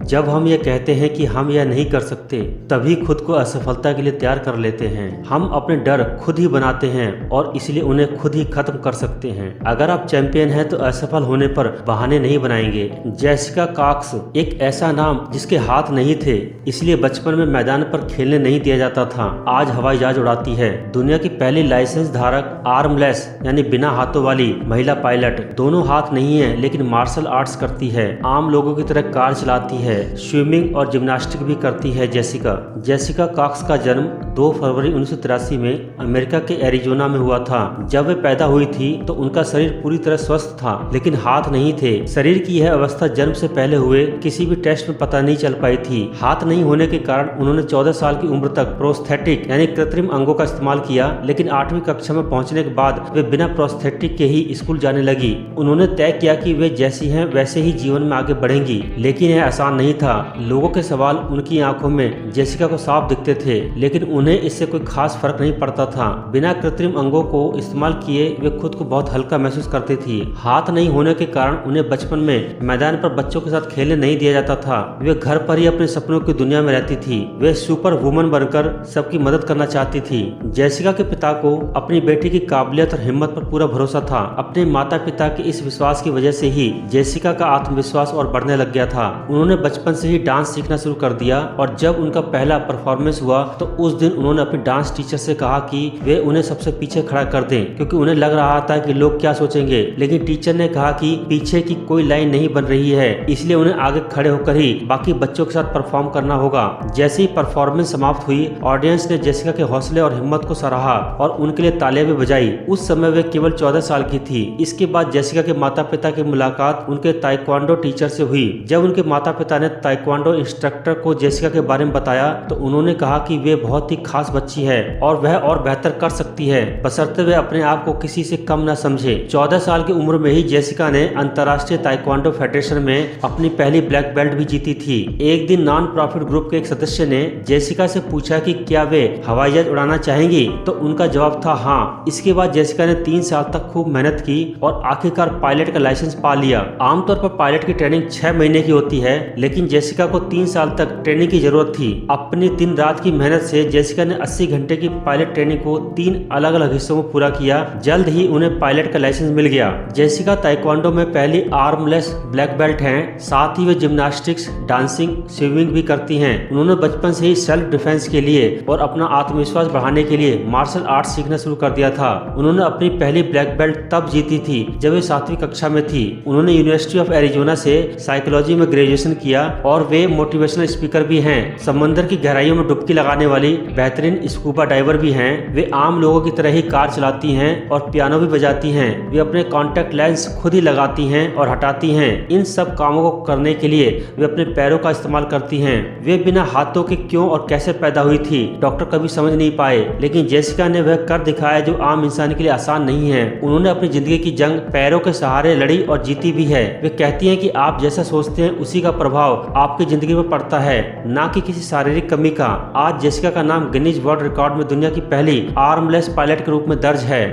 जब हम ये कहते हैं कि हम यह नहीं कर सकते, तभी खुद को असफलता के लिए तैयार कर लेते हैं। हम अपने डर खुद ही बनाते हैं और इसलिए उन्हें खुद ही खत्म कर सकते हैं। अगर आप चैंपियन हैं तो असफल होने पर बहाने नहीं बनाएंगे। जेसिका कॉक्स एक ऐसा नाम जिसके हाथ नहीं थे, इसलिए बचपन में मैदान पर खेलने नहीं दिया जाता था, आज हवाई जहाज उड़ाती है। दुनिया की पहली लाइसेंस धारक, आर्मलेस यानी बिना हाथों वाली महिला पायलट। दोनों हाथ नहीं है लेकिन मार्शल आर्ट्स करती है, आम लोगों की तरह कार चलाती है, स्विमिंग और जिम्नास्टिक भी करती है। जेसिका कॉक्स का जन्म 2 फरवरी 1983 में अमेरिका के एरिजोना में हुआ था। जब वे पैदा हुई थी तो उनका शरीर पूरी तरह स्वस्थ था, लेकिन हाथ नहीं थे। शरीर की यह अवस्था जन्म से पहले हुए किसी भी टेस्ट में पता नहीं चल पाई थी। हाथ नहीं होने के कारण उन्होंने 14 साल की उम्र तक प्रोस्थेटिक यानी कृत्रिम अंगों का इस्तेमाल किया, लेकिन 8वीं कक्षा में पहुंचने के बाद वे बिना प्रोस्थेटिक के ही स्कूल जाने लगी। उन्होंने तय किया कि वे जैसी हैं वैसे ही जीवन में आगे बढ़ेंगी, लेकिन यह आसान नहीं था। लोगों के सवाल उनकी आंखों में जेसिका को साफ दिखते थे, लेकिन उन्हें इससे कोई खास फर्क नहीं पड़ता था। बिना कृत्रिम अंगों को इस्तेमाल किए वे खुद को बहुत हल्का महसूस करती थी। हाथ नहीं होने के कारण उन्हें बचपन में मैदान पर बच्चों के साथ खेलने नहीं दिया जाता था। वे घर पर ही अपने सपनों की दुनिया में रहती थी। वे सुपर वुमन बनकर सबकी मदद करना चाहती थी। जेसिका के पिता को अपनी बेटी की काबिलियत और हिम्मत पर पूरा भरोसा था। अपने माता पिता के इस विश्वास की वजह से ही जेसिका का आत्मविश्वास और बढ़ने लग गया था। उन्होंने बचपन से ही डांस सीखना शुरू कर दिया और जब उनका पहला परफॉर्मेंस हुआ तो उस दिन उन्होंने अपने डांस टीचर से कहा कि वे उन्हें सबसे पीछे खड़ा कर दें, क्योंकि उन्हें लग रहा था कि लोग क्या सोचेंगे। लेकिन टीचर ने कहा कि पीछे की कोई लाइन नहीं बन रही है, इसलिए उन्हें आगे खड़े होकर ही बाकी बच्चों के साथ परफॉर्म करना होगा। जैसे ही परफॉर्मेंस समाप्त हुई, ऑडियंस ने जेसिका के हौसले और हिम्मत को सराहा और उनके लिए तालियां भी बजाई। उस समय वे केवल 14 साल की थी। इसके बाद जेसिका के माता पिता की मुलाकात उनके ताइक्वांडो टीचर से हुई। जब उनके माता पिता ने ताइक्वांडो इंस्ट्रक्टर को जेसिका के बारे में बताया तो उन्होंने कहा कि वे बहुत ही खास बच्ची है और वह और बेहतर कर सकती है, बशर्ते वे अपने आप को किसी से कम न समझे। 14 साल की उम्र में ही जेसिका ने अंतर्राष्ट्रीय ताइक्वांडो फेडरेशन में अपनी पहली ब्लैक बेल्ट भी जीती थी। एक दिन नॉन प्रॉफिट ग्रुप के एक सदस्य ने जेसिका से पूछा कि क्या वे हवाई जहाज उड़ाना चाहेंगी, तो उनका जवाब था हाँ। इसके बाद जेसिका ने 3 साल तक खूब मेहनत की और आखिरकार पायलट का लाइसेंस पा लिया। आमतौर पर पायलट की ट्रेनिंग 6 महीने की होती है, लेकिन जेसिका को 3 साल तक ट्रेनिंग की जरूरत थी। अपनी दिन रात की मेहनत से जेसिका ने 80 घंटे की पायलट ट्रेनिंग को 3 अलग अलग हिस्सों में पूरा किया। जल्द ही उन्हें पायलट का लाइसेंस मिल गया। जेसिका ताइक्वांडो में पहली आर्मलेस ब्लैक बेल्ट हैं। साथ ही वे जिम्नास्टिक्स, डांसिंग, स्विमिंग भी करती हैं। उन्होंने बचपन से ही सेल्फ डिफेंस के लिए और अपना आत्मविश्वास बढ़ाने के लिए मार्शल आर्ट्स सीखना शुरू कर दिया था। उन्होंने अपनी पहली ब्लैक बेल्ट तब जीती थी जब वे 7वीं कक्षा में थी। उन्होंने यूनिवर्सिटी ऑफ एरिजोना से साइकोलॉजी में ग्रेजुएशन किया और वे मोटिवेशनल स्पीकर भी हैं। समंदर की गहराइयों में डुबकी लगाने वाली बेहतरीन स्कूबा डाइवर भी हैं। वे आम लोगों की तरह ही कार चलाती हैं और पियानो भी बजाती हैं। वे अपने कॉन्टैक्ट लेंस खुद ही लगाती हैं और हटाती हैं। इन सब कामों को करने के लिए वे अपने पैरों का इस्तेमाल करती हैं। वे बिना हाथों के क्यों और कैसे पैदा हुई थी, डॉक्टर कभी समझ नहीं पाए, लेकिन जेसिका ने वह कर दिखाया जो आम इंसान के लिए आसान नहीं है। उन्होंने अपनी जिंदगी की जंग पैरों के सहारे लड़ी और जीती भी है। वे कहती हैं कि आप जैसा सोचते हैं उसी का प्रभाव आपकी जिंदगी में पड़ता है, ना कि किसी शारीरिक कमी का। आज जेसिका का नाम गिनीज वर्ल्ड रिकॉर्ड में दुनिया की पहली आर्मलेस पायलट के रूप में दर्ज है।